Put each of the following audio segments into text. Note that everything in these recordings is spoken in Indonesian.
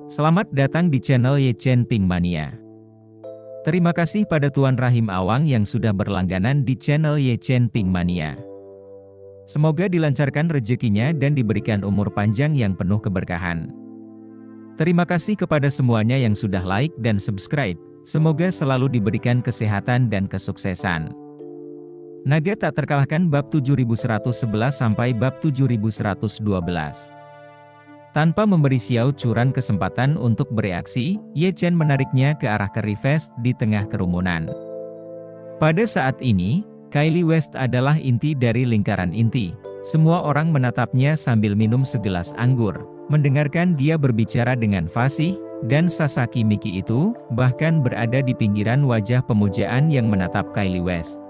Selamat datang di channel Ye Chen Ping Mania. Terima kasih pada Tuan Rahim Awang yang sudah berlangganan di channel Ye Chen Ping Mania. Semoga dilancarkan rezekinya dan diberikan umur panjang yang penuh keberkahan. Terima kasih kepada semuanya yang sudah like dan subscribe. Semoga selalu diberikan kesehatan dan kesuksesan. Naga tak terkalahkan bab 7111 sampai bab 7112. Tanpa memberi Xiao Churan kesempatan untuk bereaksi, Ye Chen menariknya ke arah Curry Fest di tengah kerumunan. Pada saat ini, Kylie West adalah inti dari lingkaran inti. Semua orang menatapnya sambil minum segelas anggur, mendengarkan dia berbicara dengan fasih, dan Sasaki Miki itu, bahkan berada di pinggiran wajah pemujaan yang menatap Kylie West.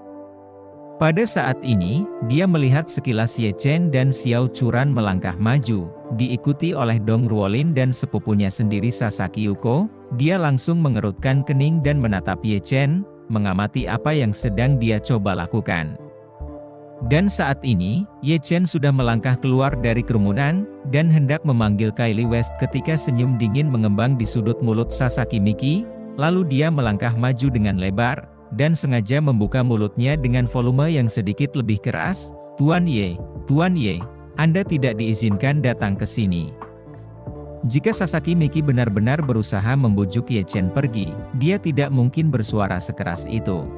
Pada saat ini, dia melihat sekilas Ye Chen dan Xiao Churan melangkah maju, diikuti oleh Dong Ruolin dan sepupunya sendiri Sasaki Yuko. Dia langsung mengerutkan kening dan menatap Ye Chen, mengamati apa yang sedang dia coba lakukan. Dan saat ini, Ye Chen sudah melangkah keluar dari kerumunan, dan hendak memanggil Kylie West ketika senyum dingin mengembang di sudut mulut Sasaki Miki, lalu dia melangkah maju dengan lebar, dan sengaja membuka mulutnya dengan volume yang sedikit lebih keras. Tuan Ye, Anda tidak diizinkan datang ke sini. Jika Sasaki Miki benar-benar berusaha membujuk Ye Chen pergi, dia tidak mungkin bersuara sekeras itu.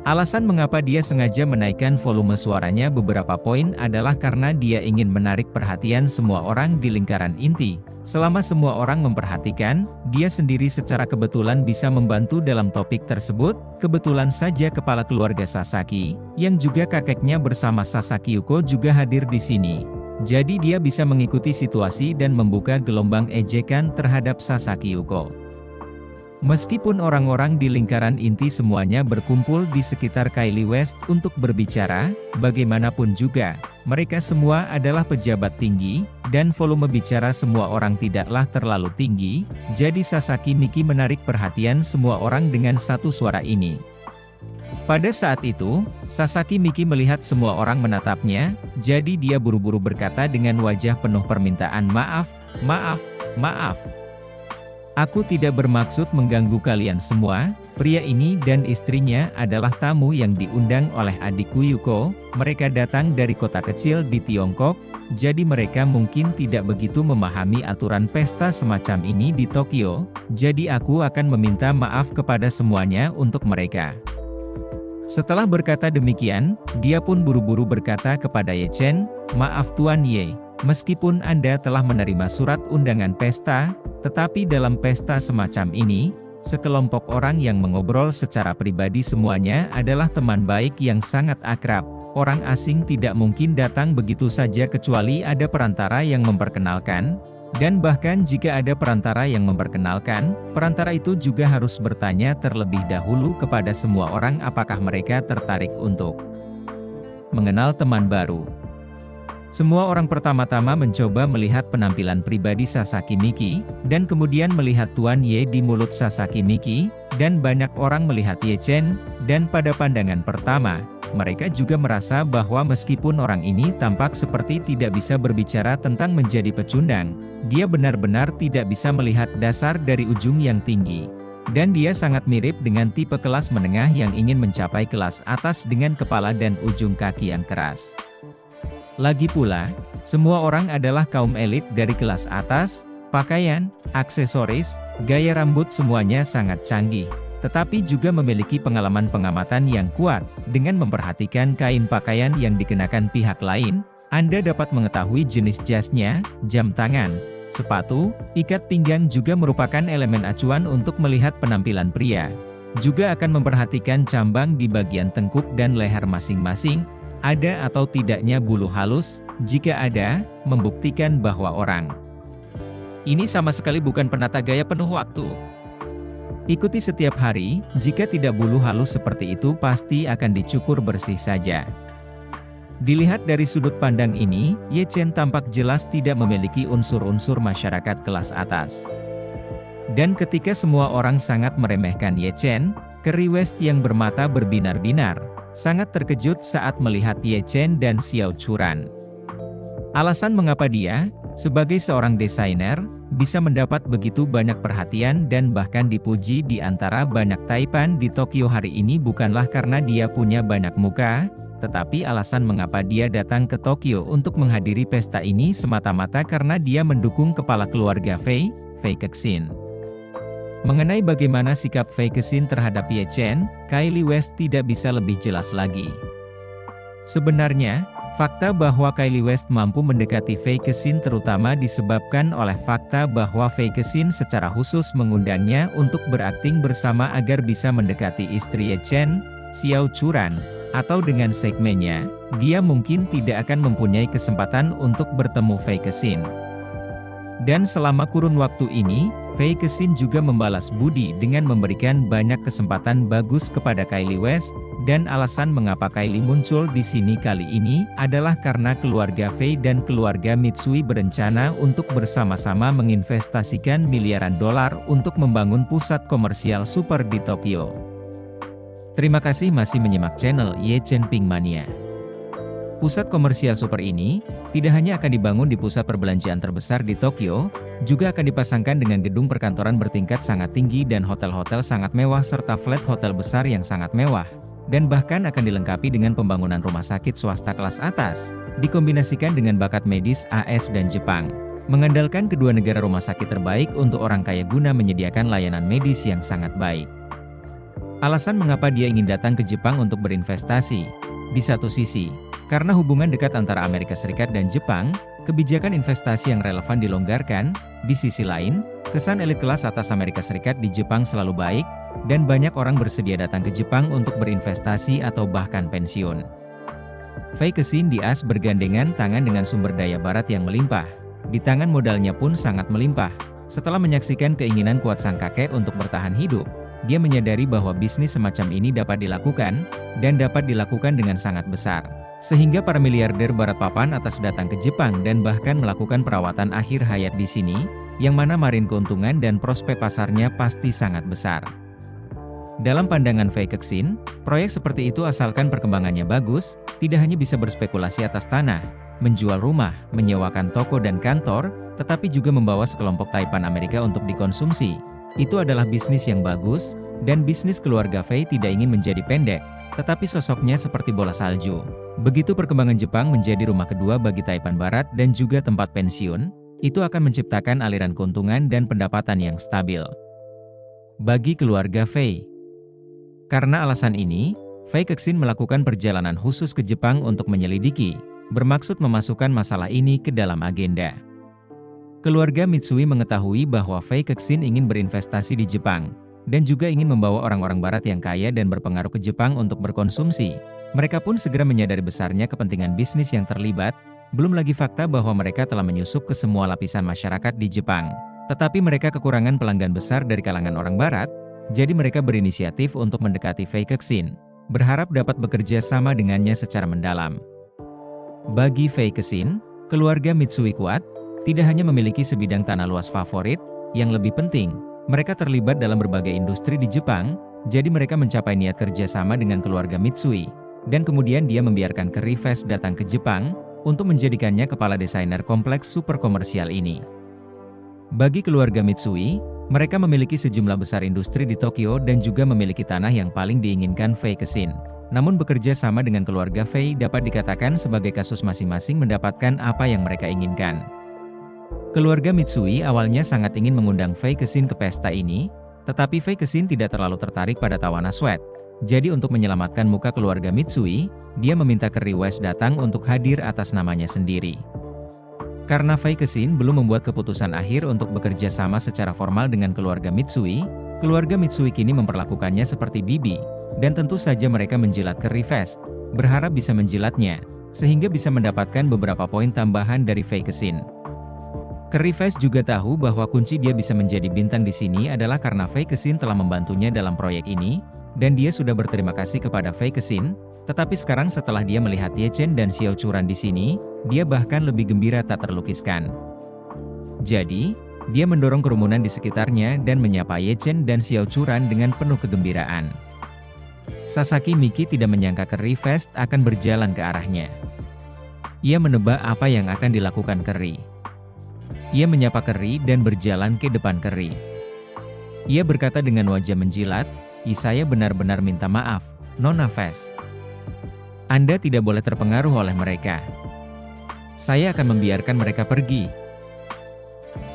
Alasan mengapa dia sengaja menaikkan volume suaranya beberapa poin adalah karena dia ingin menarik perhatian semua orang di lingkaran inti. Selama semua orang memperhatikan, dia sendiri secara kebetulan bisa membantu dalam topik tersebut. Kebetulan saja kepala keluarga Sasaki, yang juga kakeknya bersama Sasaki Yuko juga hadir di sini. Jadi dia bisa mengikuti situasi dan membuka gelombang ejekan terhadap Sasaki Yuko. Meskipun orang-orang di lingkaran inti semuanya berkumpul di sekitar Kylie West untuk berbicara, bagaimanapun juga, mereka semua adalah pejabat tinggi, dan volume bicara semua orang tidaklah terlalu tinggi, jadi Sasaki Miki menarik perhatian semua orang dengan satu suara ini. Pada saat itu, Sasaki Miki melihat semua orang menatapnya, jadi dia buru-buru berkata dengan wajah penuh permintaan maaf. Aku tidak bermaksud mengganggu kalian semua. Pria ini dan istrinya adalah tamu yang diundang oleh adikku Yuko. Mereka datang dari kota kecil di Tiongkok, jadi mereka mungkin tidak begitu memahami aturan pesta semacam ini di Tokyo. Jadi aku akan meminta maaf kepada semuanya untuk mereka. Setelah berkata demikian, dia pun buru-buru berkata kepada Ye Chen, "Maaf Tuan Ye, meskipun Anda telah menerima surat undangan pesta, tetapi dalam pesta semacam ini, sekelompok orang yang mengobrol secara pribadi semuanya adalah teman baik yang sangat akrab. Orang asing tidak mungkin datang begitu saja kecuali ada perantara yang memperkenalkan, dan bahkan jika ada perantara yang memperkenalkan, perantara itu juga harus bertanya terlebih dahulu kepada semua orang apakah mereka tertarik untuk mengenal teman baru." Semua orang pertama-tama mencoba melihat penampilan pribadi Sasaki Miki, dan kemudian melihat Tuan Ye di mulut Sasaki Miki, dan banyak orang melihat Ye Chen, dan pada pandangan pertama, mereka juga merasa bahwa meskipun orang ini tampak seperti tidak bisa berbicara tentang menjadi pecundang, dia benar-benar tidak bisa melihat dasar dari ujung yang tinggi. Dan dia sangat mirip dengan tipe kelas menengah yang ingin mencapai kelas atas dengan kepala dan ujung kaki yang keras. Lagi pula, semua orang adalah kaum elit dari kelas atas, pakaian, aksesoris, gaya rambut semuanya sangat canggih, tetapi juga memiliki pengalaman pengamatan yang kuat. Dengan memperhatikan kain pakaian yang dikenakan pihak lain, Anda dapat mengetahui jenis jasnya, jam tangan, sepatu, ikat pinggang juga merupakan elemen acuan untuk melihat penampilan pria. Juga akan memperhatikan cambang di bagian tengkuk dan leher masing-masing. Ada atau tidaknya bulu halus, jika ada, membuktikan bahwa orang ini sama sekali bukan penata gaya penuh waktu. Ikuti setiap hari, jika tidak bulu halus seperti itu pasti akan dicukur bersih saja. Dilihat dari sudut pandang ini, Ye Chen tampak jelas tidak memiliki unsur-unsur masyarakat kelas atas. Dan ketika semua orang sangat meremehkan Ye Chen, Curry West yang bermata berbinar-binar, sangat terkejut saat melihat Ye Chen dan Xiao Churan. Alasan mengapa dia, Sebagai seorang desainer, bisa mendapat begitu banyak perhatian dan bahkan dipuji di antara banyak taipan di Tokyo hari ini bukanlah karena dia punya banyak muka, tetapi alasan mengapa dia datang ke Tokyo untuk menghadiri pesta ini semata-mata karena dia mendukung kepala keluarga Fei, Fei Kexin. Mengenai bagaimana sikap Fei Kexin terhadap Ye Chen, Kanye West tidak bisa lebih jelas lagi. Sebenarnya, fakta bahwa Kanye West mampu mendekati Fei Kexin terutama disebabkan oleh fakta bahwa Fei Kexin secara khusus mengundangnya untuk berakting bersama agar bisa mendekati istri Ye Chen, Xiao Churan, atau dengan segmennya, dia mungkin tidak akan mempunyai kesempatan untuk bertemu Fei Kexin. Dan selama kurun waktu ini, Fei Kexin juga membalas budi dengan memberikan banyak kesempatan bagus kepada Kanye West, dan alasan mengapa Kylie muncul di sini kali ini adalah karena keluarga Fei dan keluarga Mitsui berencana untuk bersama-sama menginvestasikan miliaran dolar untuk membangun pusat komersial super di Tokyo. Terima kasih masih menyimak channel Ye Chen Ping Mania. Pusat komersial super ini tidak hanya akan dibangun di pusat perbelanjaan terbesar di Tokyo, juga akan dipasangkan dengan gedung perkantoran bertingkat sangat tinggi dan hotel-hotel sangat mewah serta flat hotel besar yang sangat mewah. Dan bahkan akan dilengkapi dengan pembangunan rumah sakit swasta kelas atas, dikombinasikan dengan bakat medis AS dan Jepang. Mengandalkan kedua negara rumah sakit terbaik untuk orang kaya guna menyediakan layanan medis yang sangat baik. Alasan mengapa dia ingin datang ke Jepang untuk berinvestasi. Di satu sisi, karena hubungan dekat antara Amerika Serikat dan Jepang, kebijakan investasi yang relevan dilonggarkan. Di sisi lain, kesan elit kelas atas Amerika Serikat di Jepang selalu baik, dan banyak orang bersedia datang ke Jepang untuk berinvestasi atau bahkan pensiun. Fei Kexin dias bergandengan tangan dengan sumber daya barat yang melimpah. Di tangan modalnya pun sangat melimpah. Setelah menyaksikan keinginan kuat sang kakek untuk bertahan hidup, dia menyadari bahwa bisnis semacam ini dapat dilakukan, dan dapat dilakukan dengan sangat besar. Sehingga para miliarder barat papan atas datang ke Jepang dan bahkan melakukan perawatan akhir hayat di sini, yang mana margin keuntungan dan prospek pasarnya pasti sangat besar. Dalam pandangan Fei Kexin, proyek seperti itu asalkan perkembangannya bagus, tidak hanya bisa berspekulasi atas tanah, menjual rumah, menyewakan toko dan kantor, tetapi juga membawa sekelompok taipan Amerika untuk dikonsumsi. Itu adalah bisnis yang bagus, dan bisnis keluarga Fei tidak ingin menjadi pendek, tetapi sosoknya seperti bola salju. Begitu perkembangan Jepang menjadi rumah kedua bagi Taipan Barat dan juga tempat pensiun, itu akan menciptakan aliran keuntungan dan pendapatan yang stabil bagi keluarga Fei. Karena alasan ini, Fei Kexin melakukan perjalanan khusus ke Jepang untuk menyelidiki, bermaksud memasukkan masalah ini ke dalam agenda. Keluarga Mitsui mengetahui bahwa Fei Kexin ingin berinvestasi di Jepang, dan juga ingin membawa orang-orang barat yang kaya dan berpengaruh ke Jepang untuk berkonsumsi. Mereka pun segera menyadari besarnya kepentingan bisnis yang terlibat, belum lagi fakta bahwa mereka telah menyusup ke semua lapisan masyarakat di Jepang. Tetapi mereka kekurangan pelanggan besar dari kalangan orang barat, jadi mereka berinisiatif untuk mendekati Fei Kexin, berharap dapat bekerja sama dengannya secara mendalam. Bagi Fei Kexin, keluarga Mitsui kuat, tidak hanya memiliki sebidang tanah luas favorit, yang lebih penting, mereka terlibat dalam berbagai industri di Jepang, jadi mereka mencapai niat kerja sama dengan keluarga Mitsui, dan kemudian dia membiarkan Kanye West datang ke Jepang, untuk menjadikannya kepala desainer kompleks super komersial ini. Bagi keluarga Mitsui, mereka memiliki sejumlah besar industri di Tokyo dan juga memiliki tanah yang paling diinginkan Fei Kexin. Namun bekerja sama dengan keluarga Fei dapat dikatakan sebagai kasus masing-masing mendapatkan apa yang mereka inginkan. Keluarga Mitsui awalnya sangat ingin mengundang Fei Kexin ke pesta ini, tetapi Fei Kexin tidak terlalu tertarik pada tawana sweat. Jadi untuk menyelamatkan muka keluarga Mitsui, dia meminta Kanye West datang untuk hadir atas namanya sendiri. Karena Fei Kexin belum membuat keputusan akhir untuk bekerja sama secara formal dengan keluarga Mitsui kini memperlakukannya seperti bibi, dan tentu saja mereka menjilat Kanye West, berharap bisa menjilatnya, sehingga bisa mendapatkan beberapa poin tambahan dari Fei Kexin. Kanye West juga tahu bahwa kunci dia bisa menjadi bintang di sini adalah karena Fei Kexin telah membantunya dalam proyek ini, dan dia sudah berterima kasih kepada Fei Kexin. Tetapi sekarang setelah dia melihat Ye Chen dan Xiao Churan di sini, dia bahkan lebih gembira tak terlukiskan. Jadi, dia mendorong kerumunan di sekitarnya dan menyapa Ye Chen dan Xiao Churan dengan penuh kegembiraan. Sasaki Miki tidak menyangka Kanye West akan berjalan ke arahnya. Ia menebak apa yang akan dilakukan Kanye. Ia menyapa Keri dan berjalan ke depan Keri. Ia berkata dengan wajah menjilat, saya benar-benar minta maaf, Nona Ves. Anda tidak boleh terpengaruh oleh mereka. Saya akan membiarkan mereka pergi.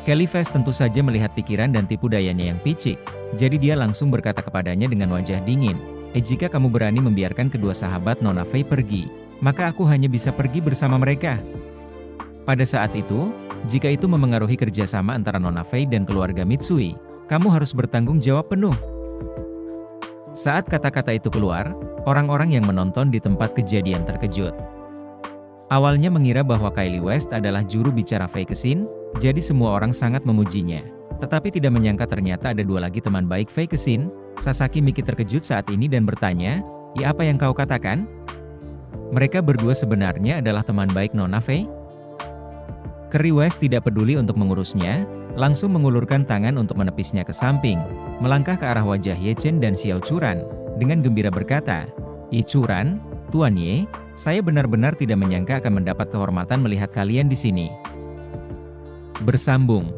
Kelly Ves tentu saja melihat pikiran dan tipu dayanya yang picik, jadi dia langsung berkata kepadanya dengan wajah dingin, jika kamu berani membiarkan kedua sahabat Nona Fei pergi, maka aku hanya bisa pergi bersama mereka. Pada saat itu, jika itu memengaruhi kerjasama antara Nona Fei dan keluarga Mitsui, kamu harus bertanggung jawab penuh. Saat kata-kata itu keluar, orang-orang yang menonton di tempat kejadian terkejut. Awalnya mengira bahwa Kylie West adalah juru bicara Fei Kexin, jadi semua orang sangat memujinya. Tetapi tidak menyangka ternyata ada dua lagi teman baik Fei Kexin. Sasaki Miki terkejut saat ini dan bertanya, "Ya apa yang kau katakan? Mereka berdua sebenarnya adalah teman baik Nona Fei?" Keri West tidak peduli untuk mengurusnya, langsung mengulurkan tangan untuk menepisnya ke samping, melangkah ke arah wajah Ye Chen dan Xiao Churan, dengan gembira berkata, "Ye Churan, Tuan Ye, saya benar-benar tidak menyangka akan mendapat kehormatan melihat kalian di sini." Bersambung.